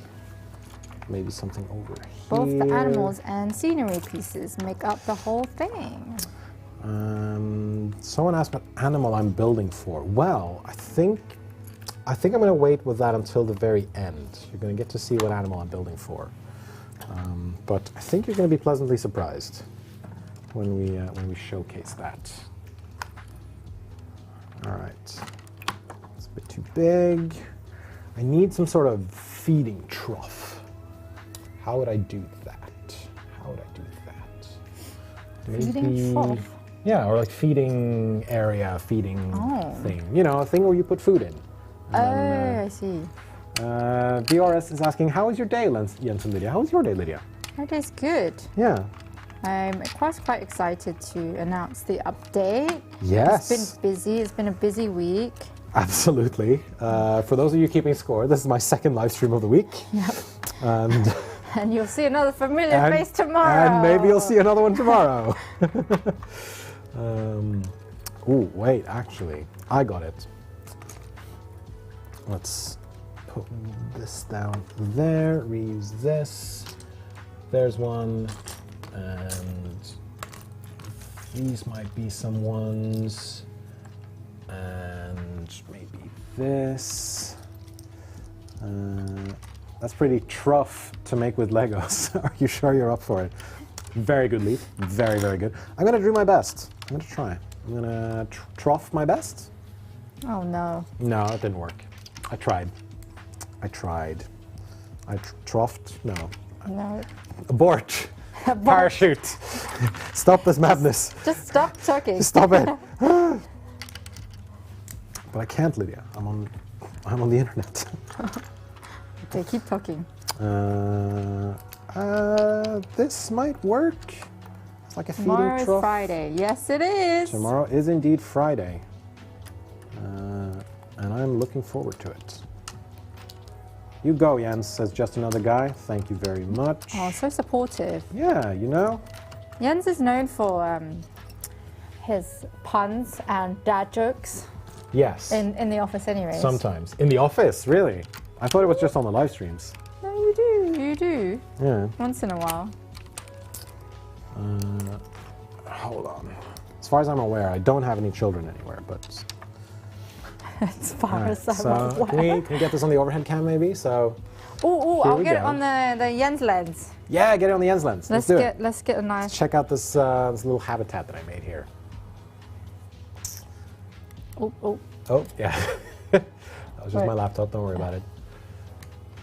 Maybe something over here. Both the animals and scenery pieces make up the whole thing. Someone asked what animal I'm building for. Well, I think I'm going to wait with that until the very end. You're going to get to see what animal I'm building for. But I think you're going to be pleasantly surprised when we showcase that. All right, it's a bit too big. I need some sort of feeding trough. How would I do that? How would I do that? Maybe, feeding trough? Yeah, or like feeding area, feeding thing. You know, a thing where you put food in. I see. DRS is asking, how was your day, Jens and Lydia? How was your day, Lydia? My day's good. Yeah. I'm quite excited to announce the update. Yes. It's been busy. It's been a busy week. Absolutely. For those of you keeping score, this is my second live stream of the week. Yep. And, and you'll see another familiar face tomorrow. And maybe you'll see another one tomorrow. Oh, wait, actually, I got it. Let's put this down there, reuse this. There's one, and these might be some ones, and maybe this. That's pretty tough to make with Legos. Are you sure you're up for it? Very good, Leaf. Very, very good. I'm going to do my best. I'm going to try. I'm going to trough my best. Oh, no. No, it didn't work. I tried. I troughed? No. No. Abort. Parachute. Stop this madness. Just stop talking. Just stop it. But I can't, Lydia. I'm on the internet. Okay, keep talking. This might work. It's like a feeding trough. Tomorrow is Friday. Yes, it is. Tomorrow is indeed Friday. And I'm looking forward to it. You go, Jens, says just another guy. Thank you very much. Oh, so supportive. Yeah, you know. Jens is known for his puns and dad jokes. Yes. In the office anyways. Sometimes. In the office, really? I thought it was just on the live streams. No, you do. You do. Yeah. Once in a while. Hold on. As far as I'm aware, I don't have any children anywhere, but... As far as I'm so aware. can we get this on the overhead cam maybe? So. Oh, I'll get it on the Jens lens. Yeah, get it on the Jens lens. Let's do it. Let's get a nice. Let's check out this this little habitat that I made here. Oh, yeah. That was just my laptop. Don't worry about it.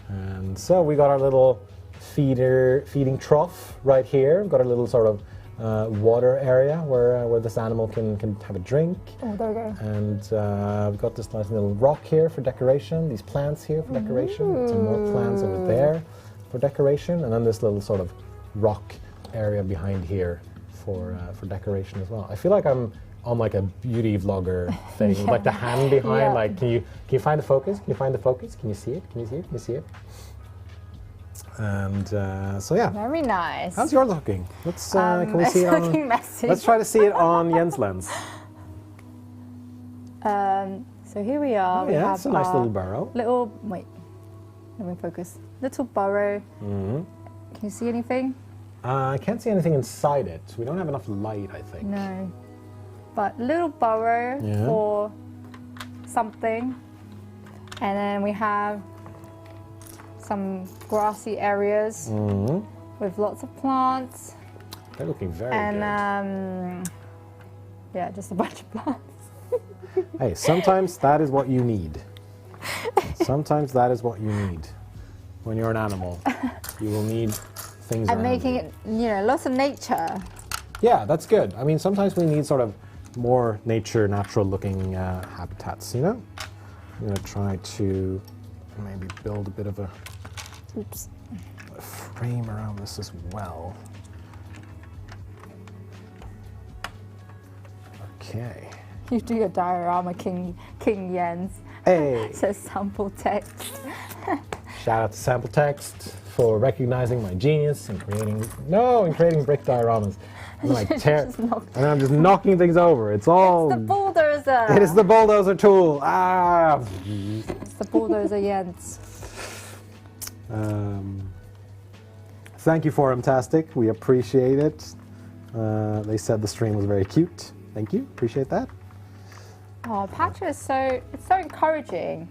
And so we got our little feeding trough right here. We've got our little sort of water area where this animal can have a drink. Oh, there we go. And we've got this nice little rock here for decoration, these plants here for decoration, some more plants over there for decoration, and then this little sort of rock area behind here for decoration as well. I feel like I'm on like a beauty vlogger thing, Yeah. like the hand behind, Yeah. like can you find the focus? Can you find the focus? Can you see it? Can you see it? Can you see it? And so yeah. Very nice. How's yours looking? Let's can we see it it's on? looking messy. Let's try to see it on Jens' lens. So here we are. Oh, we yeah, have it's a nice our little burrow. Wait, let me focus. Little burrow. Mm-hmm. Can you see anything? I can't see anything inside it. We don't have enough light, I think. No. But little burrow for something. And then we have some grassy areas with lots of plants. They're looking very good. And yeah, just a bunch of plants. Hey, sometimes that is what you need. Sometimes that is what you need. When you're an animal, you will need things And around making you. it, you know, lots of nature. Yeah, that's good. I mean, sometimes we need sort of more natural-looking habitats, you know? I'm going to try to maybe build a bit of a frame around this as well. Okay. You do your diorama, King Jens. Hey! Says sample text. Shout out to Sample Text for recognizing my genius in creating brick dioramas. And I'm just knocking things over. It's all. It's the bulldozer. It is the bulldozer tool. Ah. It's the bulldozer Jens. Thank you, Forumtastic. We appreciate it. They said the stream was very cute. Thank you. Appreciate that. Oh, Patra is so encouraging.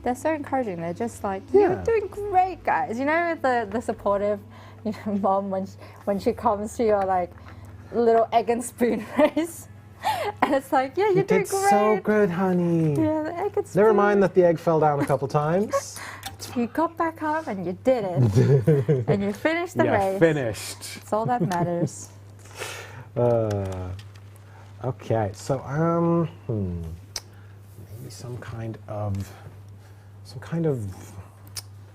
They're so encouraging. They're just like, Yeah. you're doing great, guys. You know, the supportive, you know, mom when she comes to your like little egg and spoon race, and it's like, yeah, you're doing did great. so good, honey. Yeah, the egg and spoon. Never mind that the egg fell down a couple times. You got back up and you did it, and you finished the race. Finished. It's all that matters. Okay, so maybe some kind of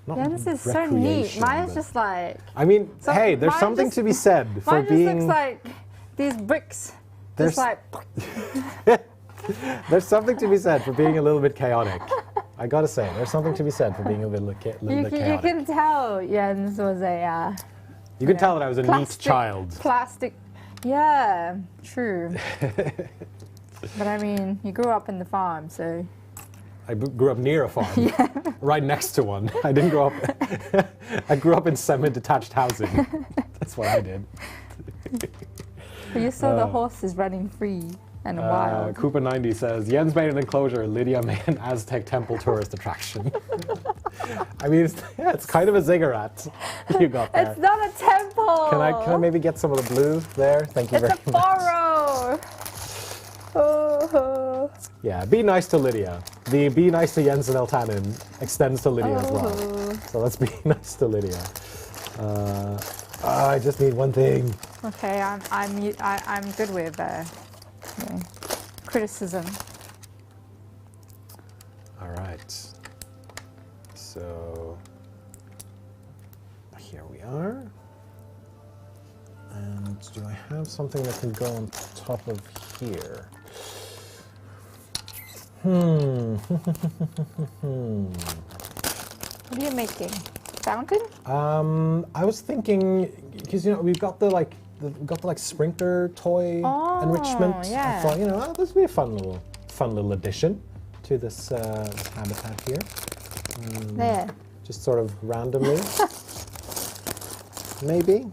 not Jens is so neat. recreation, Mine's but- just like. I mean, So hey, there's mine something just- to be said for Mine just being. looks like these bricks. There's- Just like. There's something to be said for being a little bit chaotic. I gotta say, there's something to be said for being a little bit You chaotic. can tell Jens was a You can tell that I was a neat plastic- child. plastic. Yeah, true. But I mean, you grew up in the farm, so. I grew up near a farm, right next to one. I didn't grow up. I grew up in semi-detached housing. That's what I did. But you saw the horses running free and wild. Koopa90 says, Jens made an enclosure, Lydia made an Aztec temple tourist attraction. I mean, it's kind of a ziggurat you got there. It's not a temple. Can I maybe get some of the blue there? Thank you It's very a much. borrow. Oh. Yeah, be nice to Lydia. The be nice to Jens and Eltanin extends to Lydia as well. Oh. So let's be nice to Lydia. I just need one thing. Okay, I'm good with you know, criticism. All right. So here we are. And do I have something that can go on top of here? What are you making? Fountain? I was thinking, because you know we've got the sprinkler toy enrichment. yeah. I thought, you know, this would be a fun little addition to this habitat here. There. Just sort of randomly, maybe.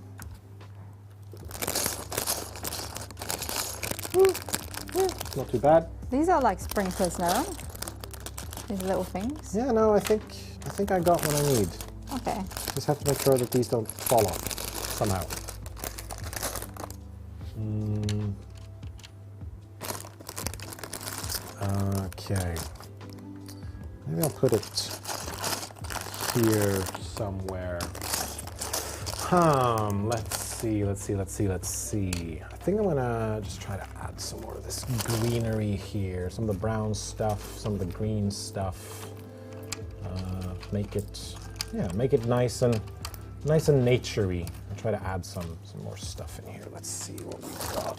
Not too bad. These are like sprinklers now. These little things. Yeah, no, I think I got what I need. Okay. Just have to make sure that these don't fall off somehow. Okay. Maybe I'll put it here somewhere. Let's see. I think I'm gonna just try to add some more of this greenery here. Some of the brown stuff, some of the green stuff. Make it nice and naturey. I'll try to add some more stuff in here. Let's see what we've got.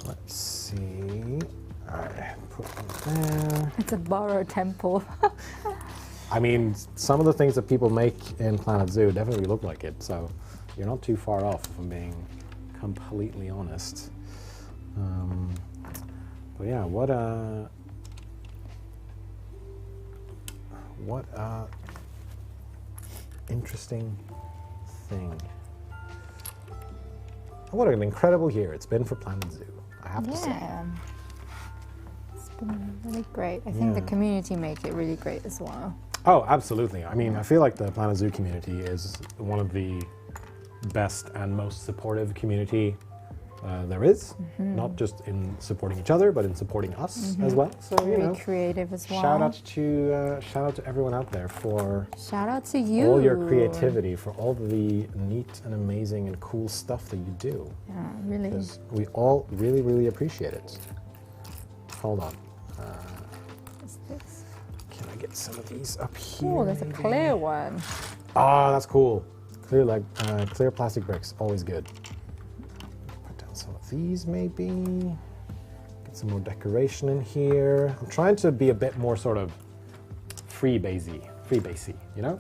Let's see. All right, put one there. It's a borrowed temple. I mean, some of the things that people make in Planet Zoo definitely look like it, so you're not too far off, if I'm being completely honest. But yeah, what interesting thing. What an incredible year it's been for Planet Zoo, I have to say. Yeah. It's been really great. I think the community make it really great as well. Oh, absolutely. I mean, I feel like the Planet Zoo community is one of the best and most supportive community there is, not just in supporting each other, but in supporting us as well. So Very creative as well. shout out to everyone out there for shout out to you. all your creativity, for all the neat and amazing and cool stuff that you do. Yeah, really. Because we all really, really appreciate it. Hold on. What's this? Can I get some of these up here? Oh, there's a maybe? clear one. Ah, that's cool. Clear, like clear plastic bricks, always good. Put down some of these, maybe. Get some more decoration in here. I'm trying to be a bit more sort of freebasey, you know?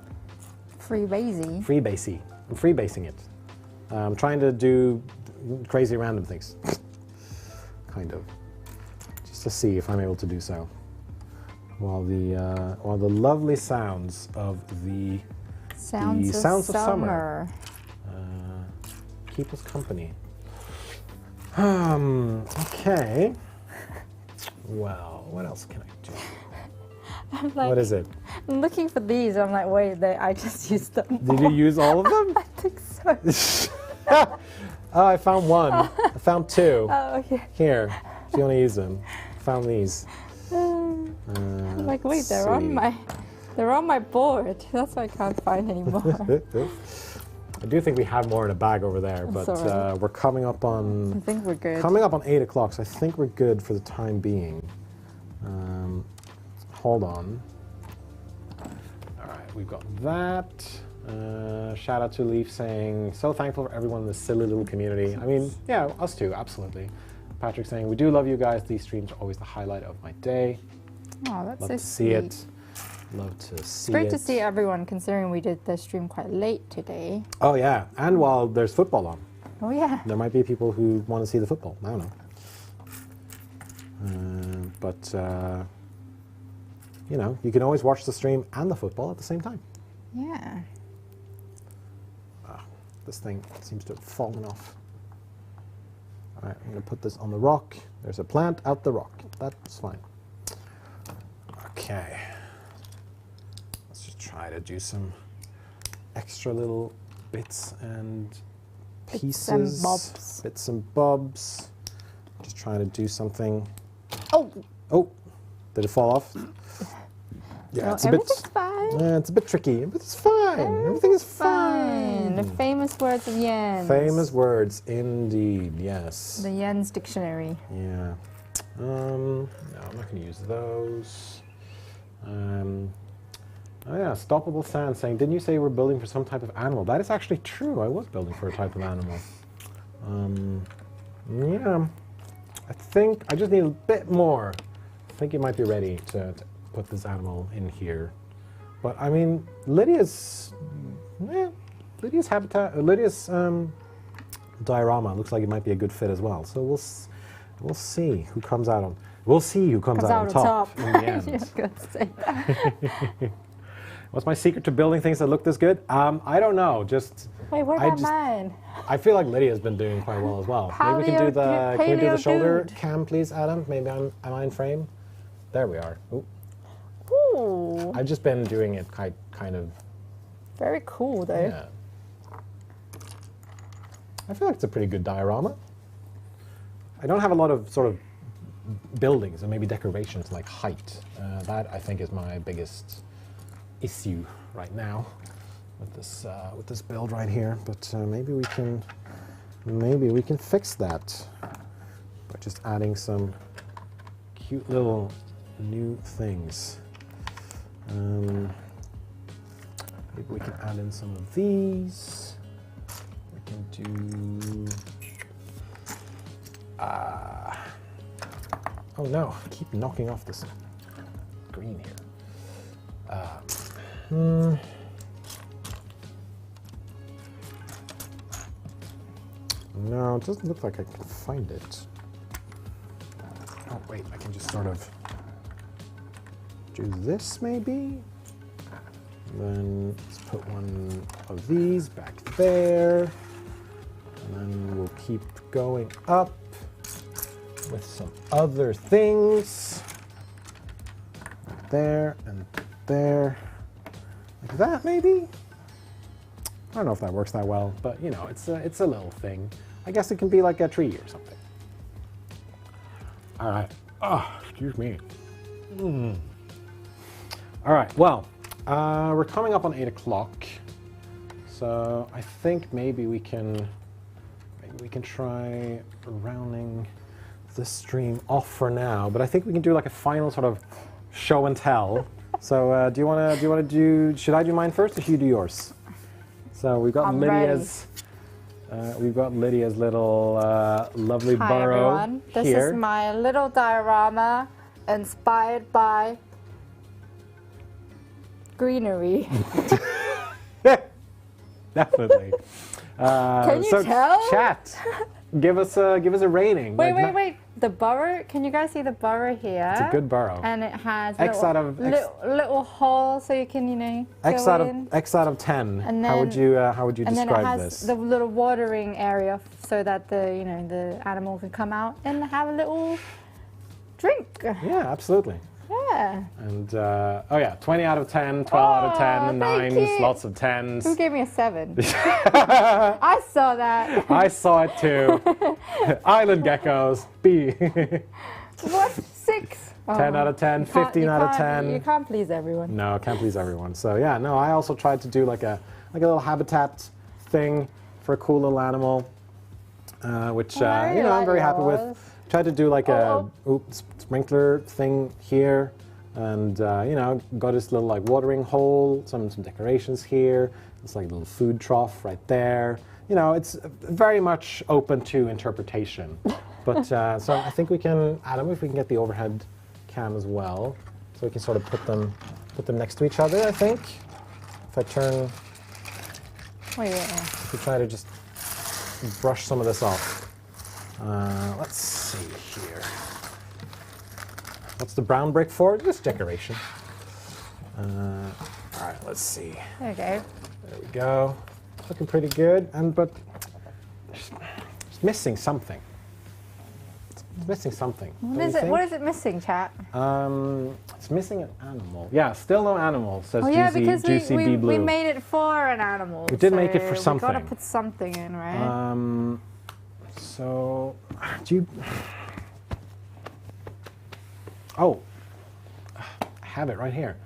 Freebasey. Freebasey. I'm freebasing it. I'm trying to do crazy random things, kind of, just to see if I'm able to do so. While the lovely sounds of the Sounds of summer. Keep us company. Okay. Well, what else can I do? I'm like, What is it? I'm looking for these. I'm like, wait, I just used them. Did you use all of them? I think so. Oh, I found one. I found two. Oh, okay. Here, do you want to use them? Found these. I'm like, wait, let's they're on my board. That's why I can't find any more. I do think we have more in a bag over there, but alright. we're coming up on. I think we're good. Coming up on 8 o'clock, so I think we're good for the time being. Hold on. All right, we've got that. Shout out to Leaf saying, so thankful for everyone in this silly little community. I mean, yeah, us too, absolutely. Patrick saying, we do love you guys. These streams are always the highlight of my day. Oh, that's Love so to see it. Love to see It's great it. to see everyone, considering we did the stream quite late today. Oh yeah, and while there's football on. Oh yeah. There might be people who want to see the football. I don't know. But you know, you can always watch the stream and the football at the same time. Yeah. Oh, this thing seems to have fallen off. All right, I'm going to put this on the rock. There's a plant out the rock. That's fine. Okay. Let's just try to do some extra little bits and pieces. Bits and bobs. Bits and bobs. Just trying to do something. Oh. Oh, did it fall off? Yeah, No, it's a bit. everything's fine. Yeah, it's a bit tricky, but it's fine. Everything is fine. The famous words of Jens. Famous words, indeed. Yes. The Jens dictionary. Yeah. No, I'm not going to use those. Oh yeah, Stoppable Sand saying, didn't you say you were building for some type of animal? That is actually true. I was building for a type of animal. Yeah. I think I just need a bit more. I think you might be ready to put this animal in here. But I mean, Lydiah's habitat, Lydiah's diorama looks like it might be a good fit as well. So we'll see who comes out on. We'll see who comes out on top in the end. I was going to say that. What's my secret to building things that look this good? I don't know. Just Wait, what about mine? I feel like Lydia's been doing quite well as well. Maybe we can do the. Can we do the shoulder cam, please, Adam? Maybe am I in frame? There we are. Ooh. Ooh. I've just been doing it kind of. Very cool, though. Yeah. I feel like it's a pretty good diorama. I don't have a lot of sort of buildings and maybe decorations like height. That I think is my biggest issue right now with this build right here. But maybe we can fix that by just adding some cute little new things. Maybe we can add in some of these. We can do. Oh no! I keep knocking off this green here. No, it doesn't look like I can find it. Oh wait, I can just sort of do this maybe. Then let's put one of these back there. And then we'll keep going up with some other things. Right there and there. Like that maybe? don't know if that works that well, but you know, it's a little thing. I guess it can be like a tree or something. All right. Oh, excuse me. All right, well, we're coming up on 8 o'clock. So I think maybe we can try rounding the stream off for now, but I think we can do like a final sort of show and tell. So do you want to do, should I do mine first or should you do yours? So we've got Lydia's little lovely Hi, burrow everyone. This here. is my little diorama inspired by greenery. Definitely. Can you tell? Chat, give us a rating. Wait. The burrow, can you guys see the burrow here? It's a good burrow. And it has X little holes so you can, you know, X out of 10. And then, how would you describe this? And then it has the little watering area so that the animal can come out and have a little drink. Yeah, absolutely. Yeah. And oh yeah, 20 out of 10, 12 out of 10, 9s, lots of 10s. Who gave me a 7? I saw that. I saw it too. Island geckos, B. What? 6? 10 out of 10, 15 out of 10. You can't please everyone. No, can't please everyone. So yeah, no, I also tried to do like a little habitat thing for a cool little animal, which I'm very happy with. Tried to do like a sprinkler thing here, and got this little like watering hole, some decorations here. It's like a little food trough right there. You know, it's very much open to interpretation. But so I think we can, Adam, if we can get the overhead cam as well, so we can sort of put them next to each other. I think if I turn, if we try to just brush some of this off. Let's see here. What's the brown brick for? Just decoration. All right, let's see. There you go. There we go. Looking pretty good, but it's missing something. It's missing something. What is it missing, chat? It's missing an animal. Yeah, still no animal, says Juicy B Blue. We made it for an animal. We did make it for something. We gotta put something in, right? So, do you... Oh, I have it right here.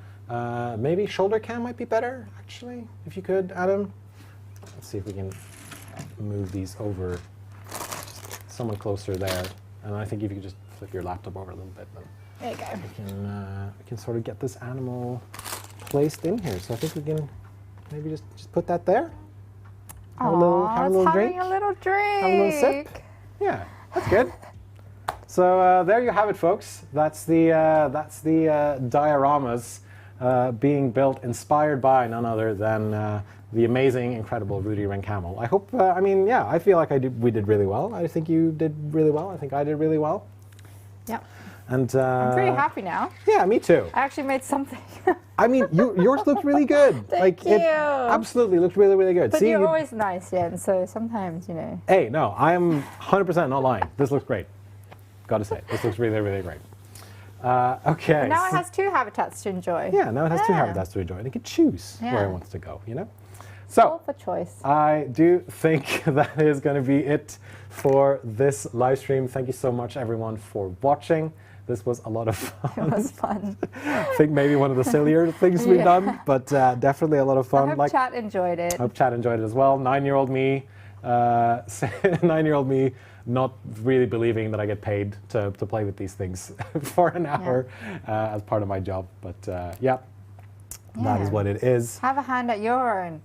Maybe shoulder cam might be better, actually, if you could, Adam. Let's see if we can move these over someone closer there. And I think if you could just flip your laptop over a little bit, then there you go. we can sort of get this animal placed in here. So I think we can maybe just put that there. Have a little drink. Having a little drink. Have a little sip. Yeah, that's good. So there you have it, folks. That's the dioramas being built, inspired by none other than the amazing, incredible Rudy Renkhamel. I hope. I feel like we did really well. I think you did really well. I think I did really well. Yep. And I'm pretty happy now. Yeah, me too. I actually made something. I mean, yours looked really good. Thank you. It absolutely looked really, really good. But See, you're always nice, Jens, so sometimes, you know. Hey, no, I am 100% not lying. This looks great. Gotta say, this looks really, really great. Okay. But now it has 2 habitats to enjoy. Yeah, now it has 2 habitats to enjoy. And it can choose where it wants to go, you know? So, all for choice. I do think that is going to be it for this live stream. Thank you so much, everyone, for watching. This was a lot of fun. It was fun. I think maybe one of the sillier things we've done, but definitely a lot of fun. I hope chat enjoyed it. I hope chat enjoyed it as well. 9-year-old me, 9-year-old me, not really believing that I get paid to play with these things for an hour as part of my job. But that is what it is. Have a hand at your own.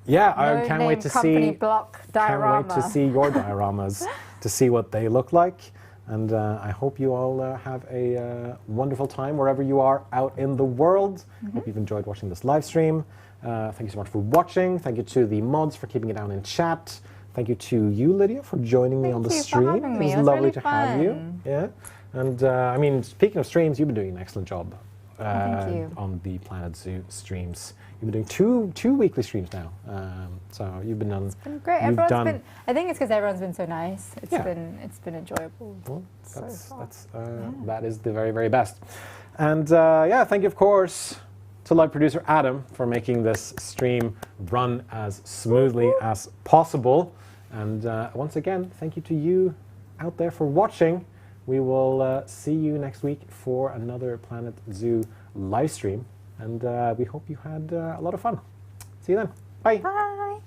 Yeah, I can't wait to see. Block diorama. Can't wait to see your dioramas, to see what they look like. And I hope you all have a wonderful time wherever you are out in the world. Hope you've enjoyed watching this live stream. Thank you so much for watching. Thank you to the mods for keeping it down in chat. Thank you to you, Lydia, for joining me on the stream. It was lovely to have you. Yeah. And speaking of streams, you've been doing an excellent job on the Planet Zoo streams. You've been doing two weekly streams now, so you've been done. It's been great. I think it's because everyone's been so nice. It's been enjoyable. Well, that is the very, very best. And thank you, of course, to live producer Adam for making this stream run as smoothly as possible. And once again, thank you to you out there for watching. We will see you next week for another Planet Zoo live stream. And we hope you had a lot of fun. See you then. Bye. Bye.